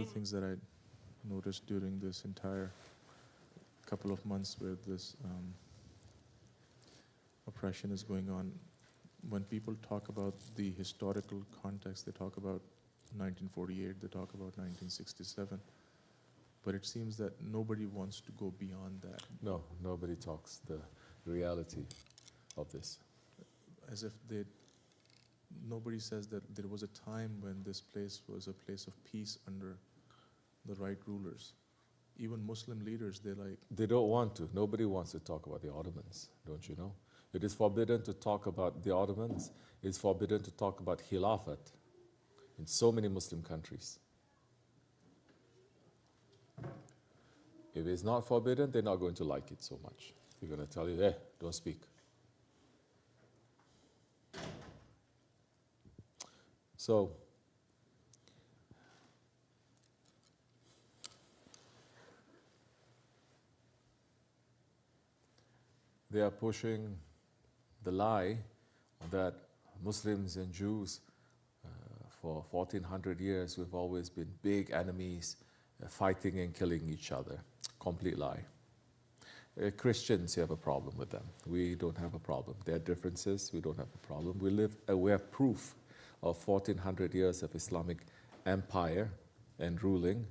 the things that I noticed during this entire couple of months where this oppression is going on, when people talk about the historical context, they talk about 1948, they talk about 1967, but it seems that nobody wants to go beyond that. No, nobody talks the reality of this. As if nobody says that there was a time when this place was a place of peace under the right rulers. Even Muslim leaders, they don't want to. Nobody wants to talk about the Ottomans, don't you know? It is forbidden to talk about the Ottomans. It's forbidden to talk about Khilafat in so many Muslim countries. If it's not forbidden, they're not going to like it so much. They're going to tell you, hey, don't speak. So, they are pushing the lie that Muslims and Jews, for 1400 years, we've always been big enemies, fighting and killing each other. Complete lie. Christians, you have a problem with them. We don't have a problem. There are differences. We don't have a problem. We have proof of 1400 years of Islamic empire and ruling,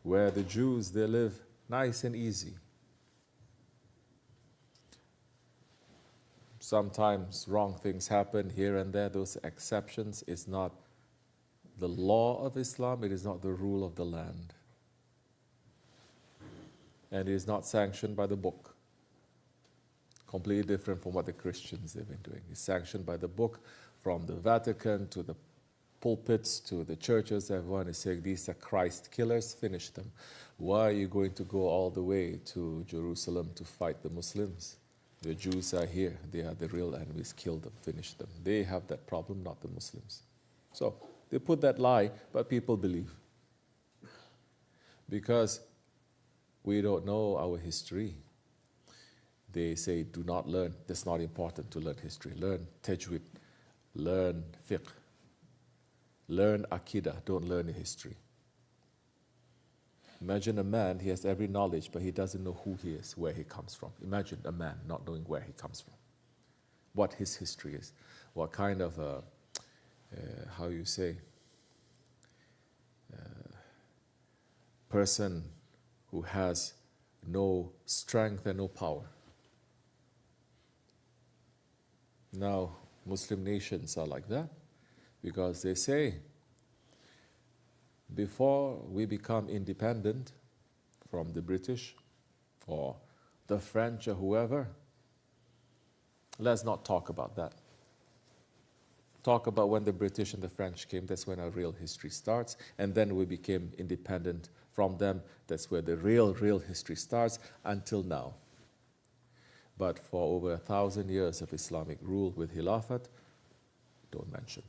where the Jews, they live nice and easy. Sometimes wrong things happen here and there. Those exceptions is not the law of Islam. It is not the rule of the land. And it is not sanctioned by the book. Completely different from what the Christians have been doing. It's sanctioned by the book, from the Vatican to the pulpits to the churches. Everyone is saying these are Christ killers, finish them. Why are you going to go all the way to Jerusalem to fight the Muslims? The Jews are here. They are the real enemies. Kill them, finish them. They have that problem, not the Muslims. So they put that lie, but people believe. Because we don't know our history. They say, do not learn. That's not important to learn history. Learn tajweed. Learn fiqh. Learn akidah. Don't learn history. Imagine a man, he has every knowledge, but he doesn't know who he is, where he comes from. Imagine a man not knowing where he comes from, what his history is, what kind of, how you say, person who has no strength and no power. Now, Muslim nations are like that because they say, before we become independent from the British or the French or whoever, let's not talk about that. Talk about when the British and the French came. That's when our real history starts. And then we became independent from them. That's where the real history starts until now. But for over 1,000 years of Islamic rule with Khilafat, don't mention.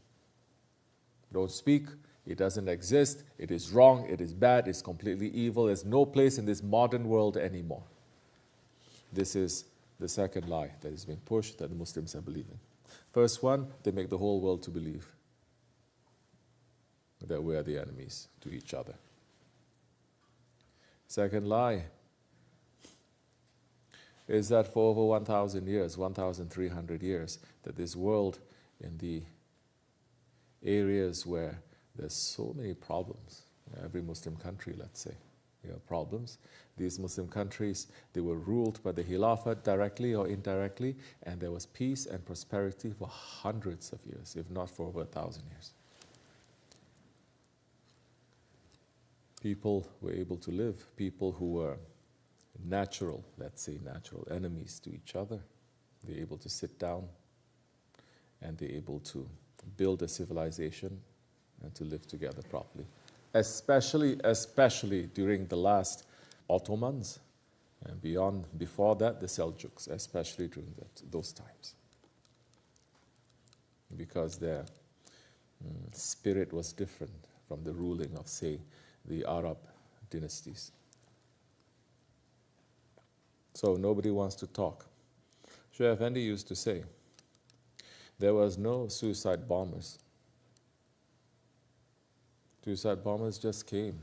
Don't speak. It doesn't exist. It is wrong. It is bad. It's completely evil. There's no place in this modern world anymore. This is the second lie that is being pushed that the Muslims are believing. First one, they make the whole world to believe that we are the enemies to each other. Second lie is that for over 1,000 years, 1,300 years, that this world in the areas where there's so many problems, every Muslim country, let's say, there are problems. These Muslim countries, they were ruled by the Khilafat directly or indirectly, and there was peace and prosperity for hundreds of years, if not for over 1,000 years. People were able to live, people who were natural, let's say natural enemies to each other, they're able to sit down and they're able to build a civilization and to live together properly. Especially during the last Ottomans and before that, the Seljuks, especially during those times. Because their spirit was different from the ruling of, say, the Arab dynasties. So nobody wants to talk. Shaykh Effendi used to say, there was no suicide bombers. Suicide bombers just came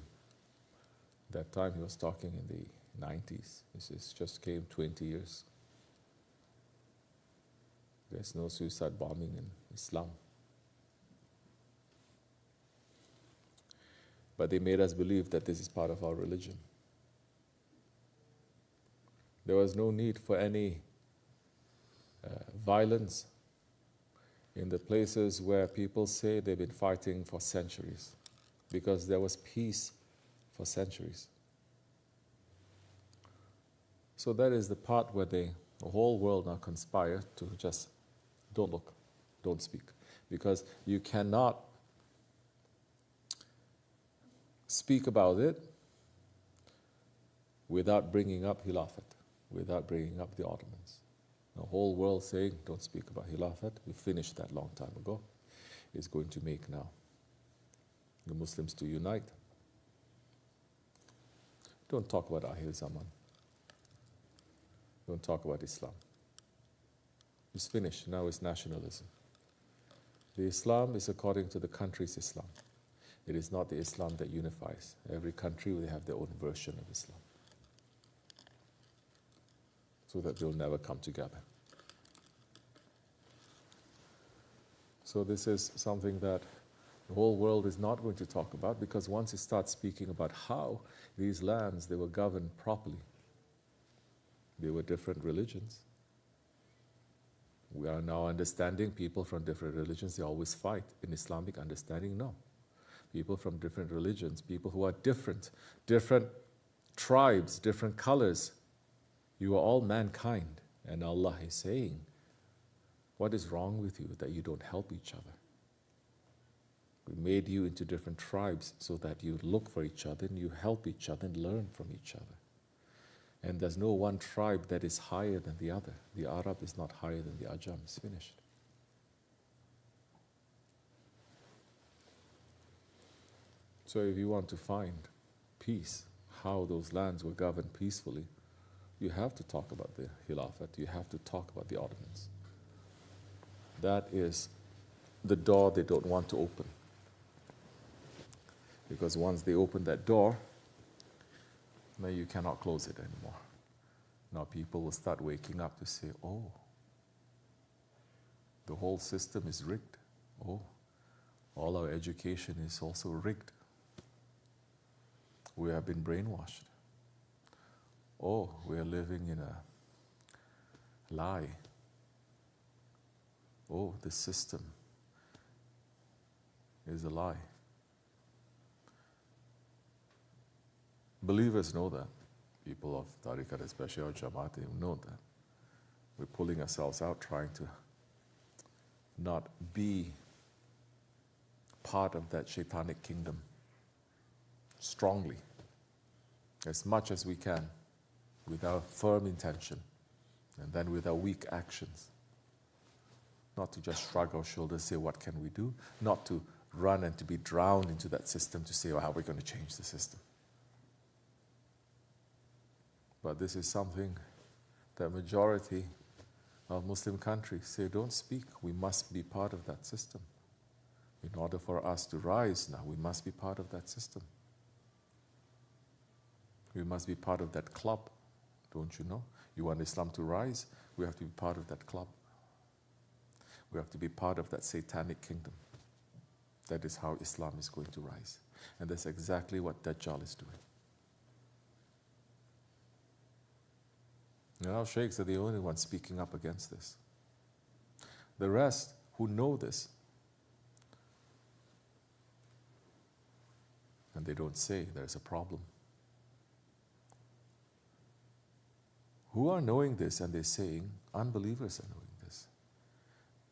That time he was talking in the 90s. This just came 20 years. There's no suicide bombing in Islam. But they made us believe that this is part of our religion. There was no need for any violence in the places where people say they've been fighting for centuries, because there was peace for centuries. So that is the part where the whole world now conspire to just don't look, don't speak, because you cannot speak about it without bringing up Khilafat, without bringing up the Ottomans. The whole world saying, don't speak about Khilafat. We finished that long time ago. It's going to make now the Muslims to unite. Don't talk about Ahir Zaman. Don't talk about Islam. It's finished. Now it's nationalism. The Islam is according to the country's Islam. It is not the Islam that unifies. Every country will have their own version of Islam, so that they'll never come together. So this is something that the whole world is not going to talk about, because once it starts speaking about how these lands, they were governed properly, they were different religions. We are now understanding people from different religions, they always fight. In Islamic understanding, no. People from different religions, people who are different tribes, different colors, you are all mankind. And Allah is saying, what is wrong with you that you don't help each other? We made you into different tribes so that you look for each other and you help each other and learn from each other. And there's no one tribe that is higher than the other. The Arab is not higher than the Ajam. It's finished. So if you want to find peace, how those lands were governed peacefully, you have to talk about the Khilafat, you have to talk about the Ottomans. That is the door they don't want to open. Because once they open that door, now you cannot close it anymore. Now people will start waking up to say, oh, the whole system is rigged. Oh, all our education is also rigged. We have been brainwashed. Oh, we are living in a lie. Oh, the system is a lie. Believers know that. People of Tariqat, especially our Jamada, know that. We're pulling ourselves out, trying to not be part of that shaitanic kingdom strongly, as much as we can, with our firm intention, and then with our weak actions. Not to just shrug our shoulders, say, what can we do? Not to run and to be drowned into that system to say, oh, how are we going to change the system? But this is something that majority of Muslim countries say, don't speak. We must be part of that system. In order for us to rise now, we must be part of that system. We must be part of that club. Don't you know? You want Islam to rise? We have to be part of that club. We have to be part of that satanic kingdom. That is how Islam is going to rise. And that's exactly what Dajjal is doing. And our sheikhs are the only ones speaking up against this. The rest who know this, and they don't say there's a problem. Who are knowing this and they're saying, unbelievers are knowing this.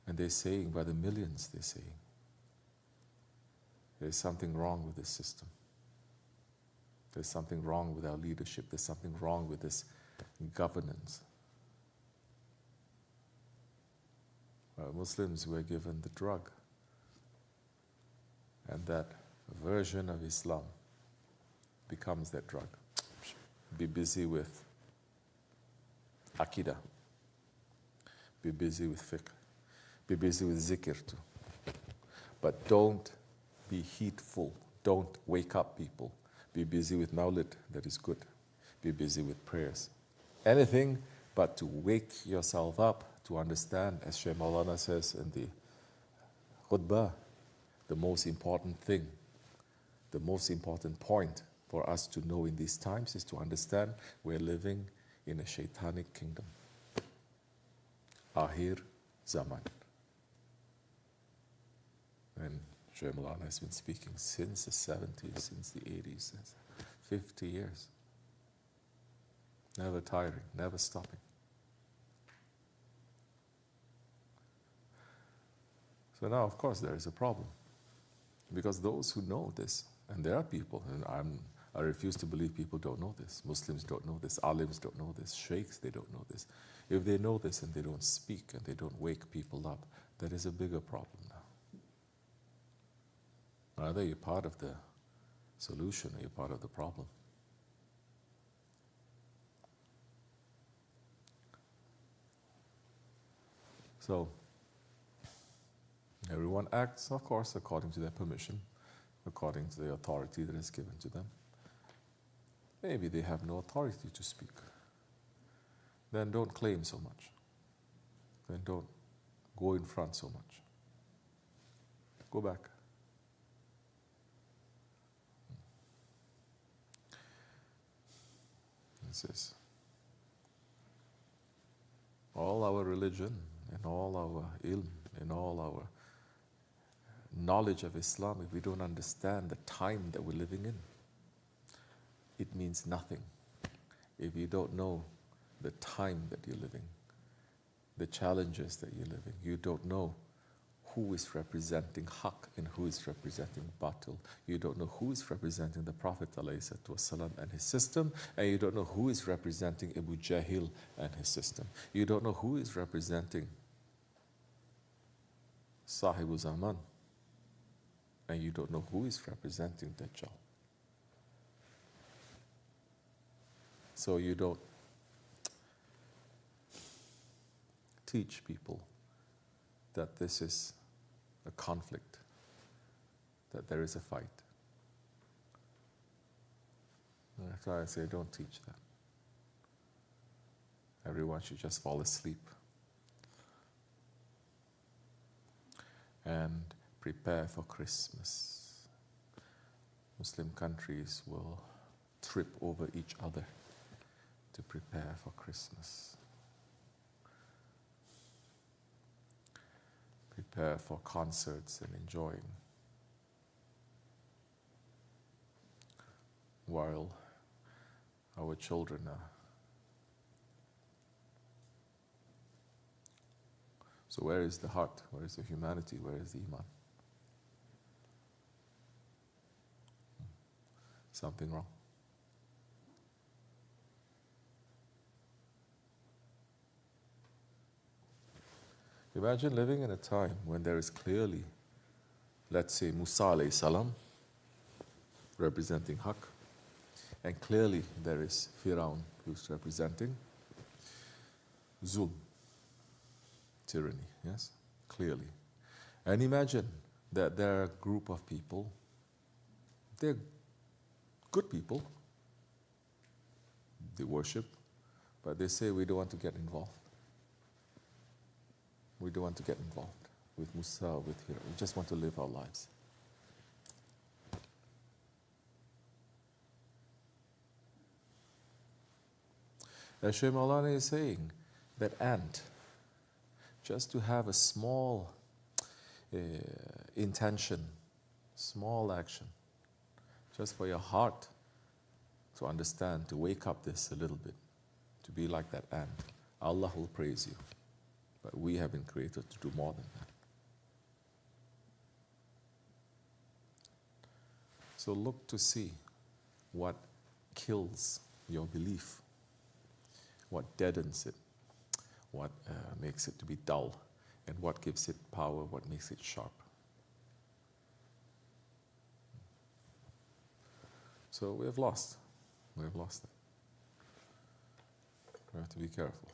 And they're saying, by the millions, they're saying, there's something wrong with this system. There's something wrong with our leadership. There's something wrong with this governance. Muslims were given the drug, and that version of Islam becomes that drug. Be busy with Aqidah. Be busy with fiqh. Be busy with zikr too. But don't be heatful. Don't wake up people. Be busy with Mawlid, that is good. Be busy with prayers. Anything but to wake yourself up to understand, as Shaykh Maulana says in the khutbah, the most important thing, the most important point for us to know in these times is to understand we're living in a shaitanic kingdom. Ahir Zaman. And Shaykh Maulana has been speaking since the 70s, since the 80s, since 50 years. Never tiring, never stopping. So now, of course, there is a problem. Because those who know this, and there are people, and I refuse to believe people don't know this. Muslims don't know this, alims don't know this, sheikhs, they don't know this. If they know this and they don't speak and they don't wake people up, that is a bigger problem now. Either you're part of the solution or you're part of the problem. So, everyone acts, of course, according to their permission, according to the authority that is given to them. Maybe they have no authority to speak. Then don't claim so much. Then don't go in front so much. Go back. This is all our religion and all our ilm and all our knowledge of Islam, if we don't understand the time that we're living in, it means nothing. If you don't know the time that you're living, the challenges that you're living, you don't know who is representing Haqq and who is representing Batil. You don't know who is representing the Prophet ﷺ and his system, and you don't know who is representing Abu Jahil and his system. You don't know who is representing Sahibu Zaman, and you don't know who is representing Dajjal. So you don't teach people that this is a conflict, that there is a fight. And that's why I say don't teach that. Everyone should just fall asleep and prepare for Christmas. Muslim countries will trip over each other to prepare for Christmas. Prepare for concerts and enjoying, while our children are. So where is the heart? Where is the humanity? Where is the iman? Something wrong. Imagine living in a time when there is clearly, let's say, Musa alayhi salam representing Haqq, and clearly there is Firaun who's representing Zulm, tyranny, yes, clearly. And imagine that there are a group of people, they're good people, they worship, but they say we don't want to get involved. We don't want to get involved with Musa, with Hira. We just want to live our lives. As Shaykh Maulana is saying, that ant, just to have a small intention, small action, just for your heart to understand, to wake up this a little bit, to be like that ant, Allah will praise you. But we have been created to do more than that. So look to see what kills your belief, what deadens it, what makes it to be dull, and what gives it power, what makes it sharp. So we have lost. We have lost it. We have to be careful.